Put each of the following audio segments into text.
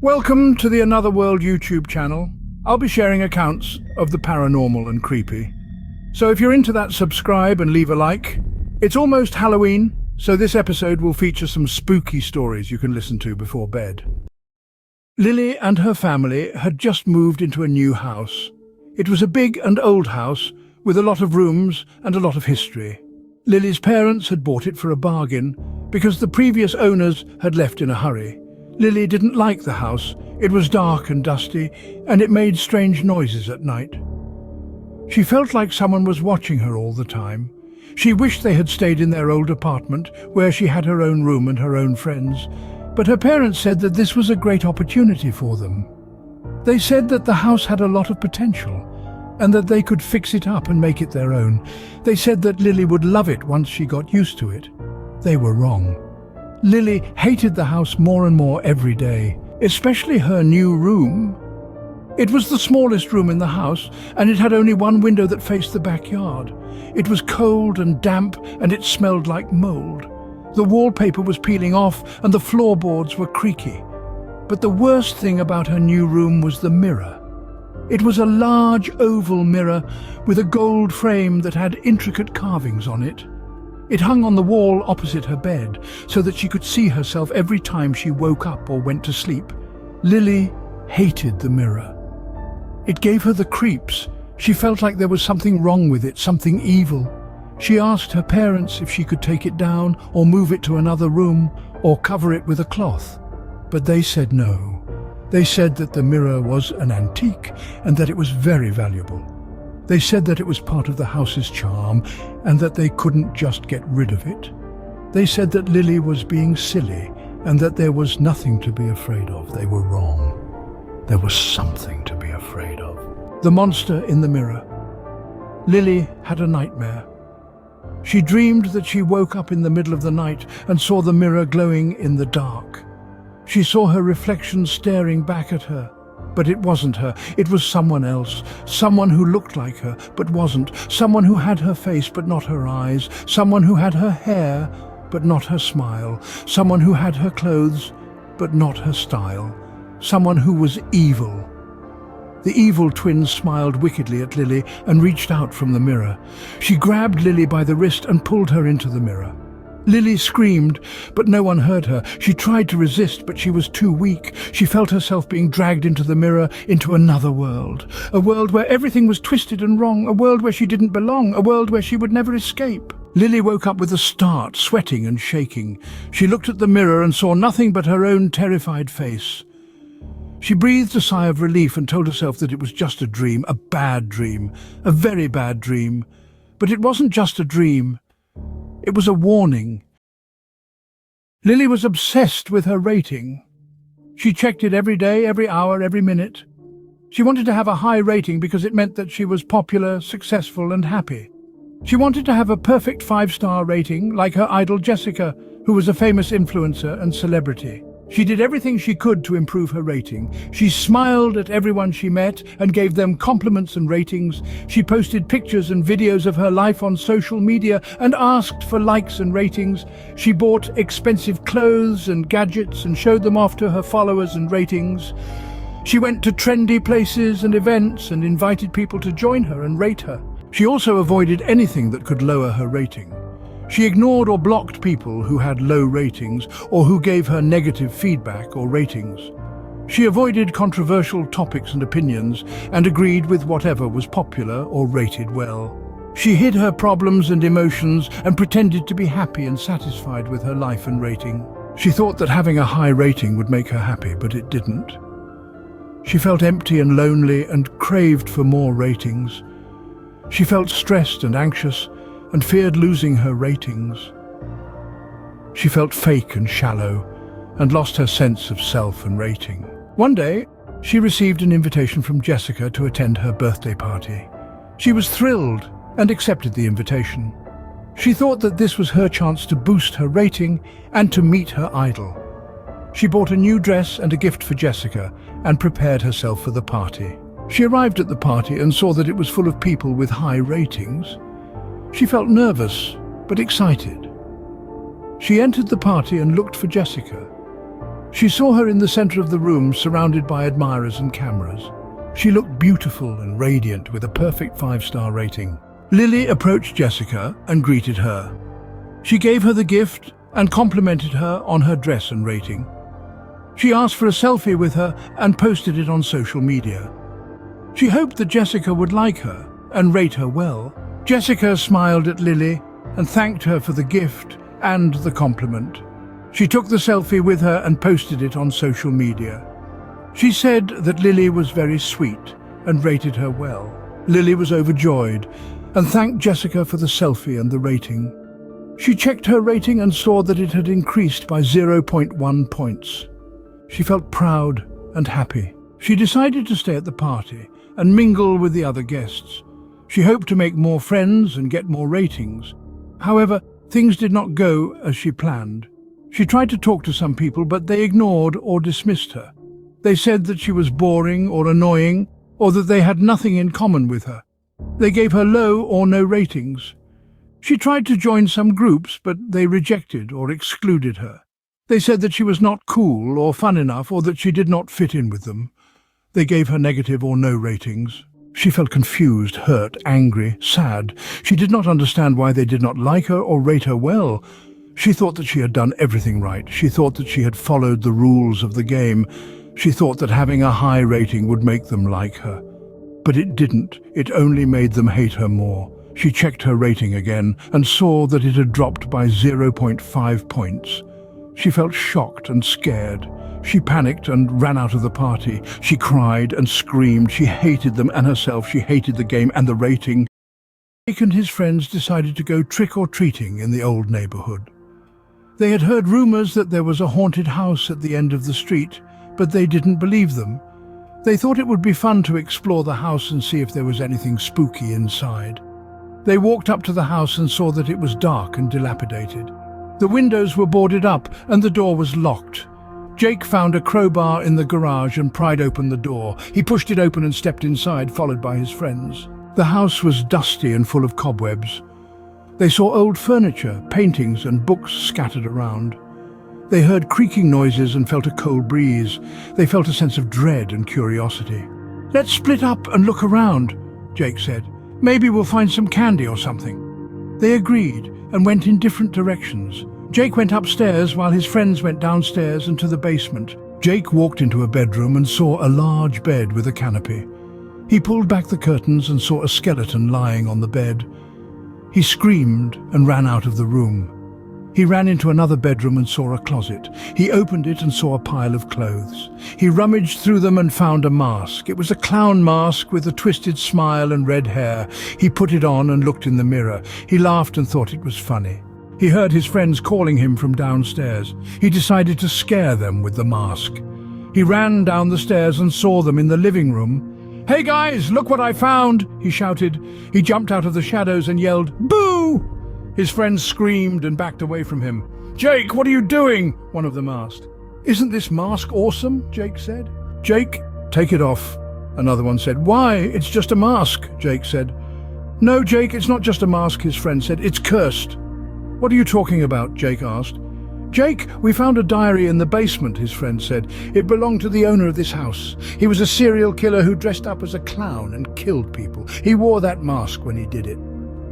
Welcome to the Another World YouTube channel. I'll be sharing accounts of the paranormal and creepy. So if you're into that, subscribe and leave a like. It's almost Halloween, so this episode will feature some spooky stories you can listen to before bed. Lily and her family had just moved into a new house. It was a big and old house with a lot of rooms and a lot of history. Lily's parents had bought it for a bargain because the previous owners had left in a hurry. Lily didn't like the house. It was dark and dusty, and it made strange noises at night. She felt like someone was watching her all the time. She wished they had stayed in their old apartment, where she had her own room and her own friends, but her parents said that this was a great opportunity for them. They said that the house had a lot of potential, and that they could fix it up and make it their own. They said that Lily would love it once she got used to it. They were wrong. Lily hated the house more and more every day, especially her new room. It was the smallest room in the house, and it had only one window that faced the backyard. It was cold and damp, and it smelled like mold. The wallpaper was peeling off, and the floorboards were creaky. But the worst thing about her new room was the mirror. It was a large oval mirror with a gold frame that had intricate carvings on it. It hung on the wall opposite her bed, so that she could see herself every time she woke up or went to sleep. Lily hated the mirror. It gave her the creeps. She felt like there was something wrong with it, something evil. She asked her parents if she could take it down or move it to another room or cover it with a cloth. But they said no. They said that the mirror was an antique and that it was very valuable. They said that it was part of the house's charm and that they couldn't just get rid of it. They said that Lily was being silly and that there was nothing to be afraid of. They were wrong. There was something to be afraid of. The monster in the mirror. Lily had a nightmare. She dreamed that she woke up in the middle of the night and saw the mirror glowing in the dark. She saw her reflection staring back at her. But it wasn't her. It was someone else. Someone who looked like her, but wasn't. Someone who had her face, but not her eyes. Someone who had her hair, but not her smile. Someone who had her clothes, but not her style. Someone who was evil. The evil twin smiled wickedly at Lily and reached out from the mirror. She grabbed Lily by the wrist and pulled her into the mirror. Lily screamed, but no one heard her. She tried to resist, but she was too weak. She felt herself being dragged into the mirror, into another world. A world where everything was twisted and wrong. A world where she didn't belong. A world where she would never escape. Lily woke up with a start, sweating and shaking. She looked at the mirror and saw nothing but her own terrified face. She breathed a sigh of relief and told herself that it was just a dream, a bad dream, a very bad dream. But it wasn't just a dream. It was a warning. Lily was obsessed with her rating. She checked it every day, every hour, every minute. She wanted to have a high rating because it meant that she was popular, successful, and happy. She wanted to have a perfect 5-star rating, like her idol Jessica, who was a famous influencer and celebrity. She did everything she could to improve her rating. She smiled at everyone she met and gave them compliments and ratings. She posted pictures and videos of her life on social media and asked for likes and ratings. She bought expensive clothes and gadgets and showed them off to her followers and ratings. She went to trendy places and events and invited people to join her and rate her. She also avoided anything that could lower her rating. She ignored or blocked people who had low ratings or who gave her negative feedback or ratings. She avoided controversial topics and opinions and agreed with whatever was popular or rated well. She hid her problems and emotions and pretended to be happy and satisfied with her life and rating. She thought that having a high rating would make her happy, but it didn't. She felt empty and lonely and craved for more ratings. She felt stressed and anxious and feared losing her ratings. She felt fake and shallow and lost her sense of self and rating. One day, she received an invitation from Jessica to attend her birthday party. She was thrilled and accepted the invitation. She thought that this was her chance to boost her rating and to meet her idol. She bought a new dress and a gift for Jessica and prepared herself for the party. She arrived at the party and saw that it was full of people with high ratings. She felt nervous, but excited. She entered the party and looked for Jessica. She saw her in the center of the room, surrounded by admirers and cameras. She looked beautiful and radiant with a perfect 5-star rating. Lily approached Jessica and greeted her. She gave her the gift and complimented her on her dress and rating. She asked for a selfie with her and posted it on social media. She hoped that Jessica would like her and rate her well. Jessica smiled at Lily and thanked her for the gift and the compliment. She took the selfie with her and posted it on social media. She said that Lily was very sweet and rated her well. Lily was overjoyed and thanked Jessica for the selfie and the rating. She checked her rating and saw that it had increased by 0.1 points. She felt proud and happy. She decided to stay at the party and mingle with the other guests. She hoped to make more friends and get more ratings. However, things did not go as she planned. She tried to talk to some people, but they ignored or dismissed her. They said that she was boring or annoying, or that they had nothing in common with her. They gave her low or no ratings. She tried to join some groups, but they rejected or excluded her. They said that she was not cool or fun enough, or that she did not fit in with them. They gave her negative or no ratings. She felt confused, hurt, angry, sad. She did not understand why they did not like her or rate her well. She thought that she had done everything right. She thought that she had followed the rules of the game. She thought that having a high rating would make them like her. But it didn't. It only made them hate her more. She checked her rating again and saw that it had dropped by 0.5 points. She felt shocked and scared. She panicked and ran out of the party. She cried and screamed. She hated them and herself. She hated the game and the rating. Jake and his friends decided to go trick-or-treating in the old neighborhood. They had heard rumors that there was a haunted house at the end of the street, but they didn't believe them. They thought it would be fun to explore the house and see if there was anything spooky inside. They walked up to the house and saw that it was dark and dilapidated. The windows were boarded up and the door was locked. Jake found a crowbar in the garage and pried open the door. He pushed it open and stepped inside, followed by his friends. The house was dusty and full of cobwebs. They saw old furniture, paintings and books scattered around. They heard creaking noises and felt a cold breeze. They felt a sense of dread and curiosity. "Let's split up and look around," Jake said. "Maybe we'll find some candy or something." They agreed and went in different directions. Jake went upstairs while his friends went downstairs and to the basement. Jake walked into a bedroom and saw a large bed with a canopy. He pulled back the curtains and saw a skeleton lying on the bed. He screamed and ran out of the room. He ran into another bedroom and saw a closet. He opened it and saw a pile of clothes. He rummaged through them and found a mask. It was a clown mask with a twisted smile and red hair. He put it on and looked in the mirror. He laughed and thought it was funny. He heard his friends calling him from downstairs. He decided to scare them with the mask. He ran down the stairs and saw them in the living room. "Hey guys, look what I found!" he shouted. He jumped out of the shadows and yelled, "Boo!" His friends screamed and backed away from him. "Jake, what are you doing?" one of them asked. "Isn't this mask awesome?" Jake said. "Jake, take it off," another one said. "Why? It's just a mask," Jake said. "No, Jake, it's not just a mask," his friend said. "It's cursed." "What are you talking about?" Jake asked. "Jake, we found a diary in the basement," his friend said. "It belonged to the owner of this house. He was a serial killer who dressed up as a clown and killed people. He wore that mask when he did it."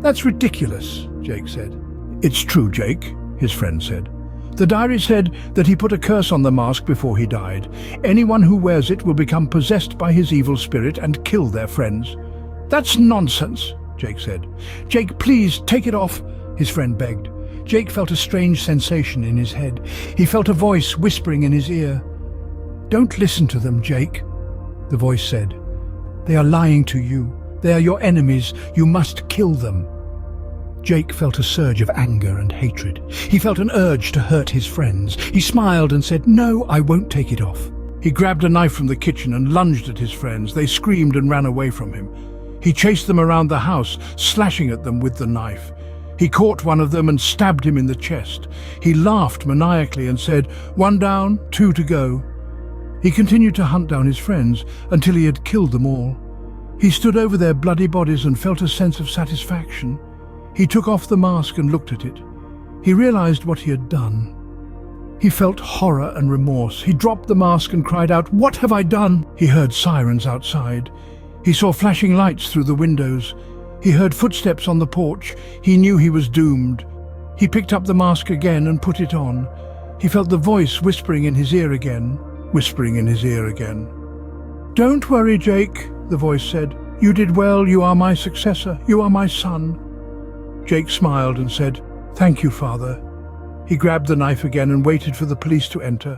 "That's ridiculous," Jake said. "It's true, Jake," his friend said. "The diary said that he put a curse on the mask before he died. Anyone who wears it will become possessed by his evil spirit and kill their friends." "That's nonsense," Jake said. "Jake, please, take it off," his friend begged. Jake felt a strange sensation in his head. He felt a voice whispering in his ear. "Don't listen to them, Jake," the voice said. "They are lying to you. They are your enemies. You must kill them." Jake felt a surge of anger and hatred. He felt an urge to hurt his friends. He smiled and said, "No, I won't take it off." He grabbed a knife from the kitchen and lunged at his friends. They screamed and ran away from him. He chased them around the house, slashing at them with the knife. He caught one of them and stabbed him in the chest. He laughed maniacally and said, "One down, 2 to go." He continued to hunt down his friends until he had killed them all. He stood over their bloody bodies and felt a sense of satisfaction. He took off the mask and looked at it. He realized what he had done. He felt horror and remorse. He dropped the mask and cried out, "What have I done?" He heard sirens outside. He saw flashing lights through the windows. He heard footsteps on the porch. He knew he was doomed. He picked up the mask again and put it on. He felt the voice whispering in his ear again, whispering in his ear again. "Don't worry, Jake," the voice said. "You did well. You are my successor. You are my son." Jake smiled and said, "Thank you, Father." He grabbed the knife again and waited for the police to enter.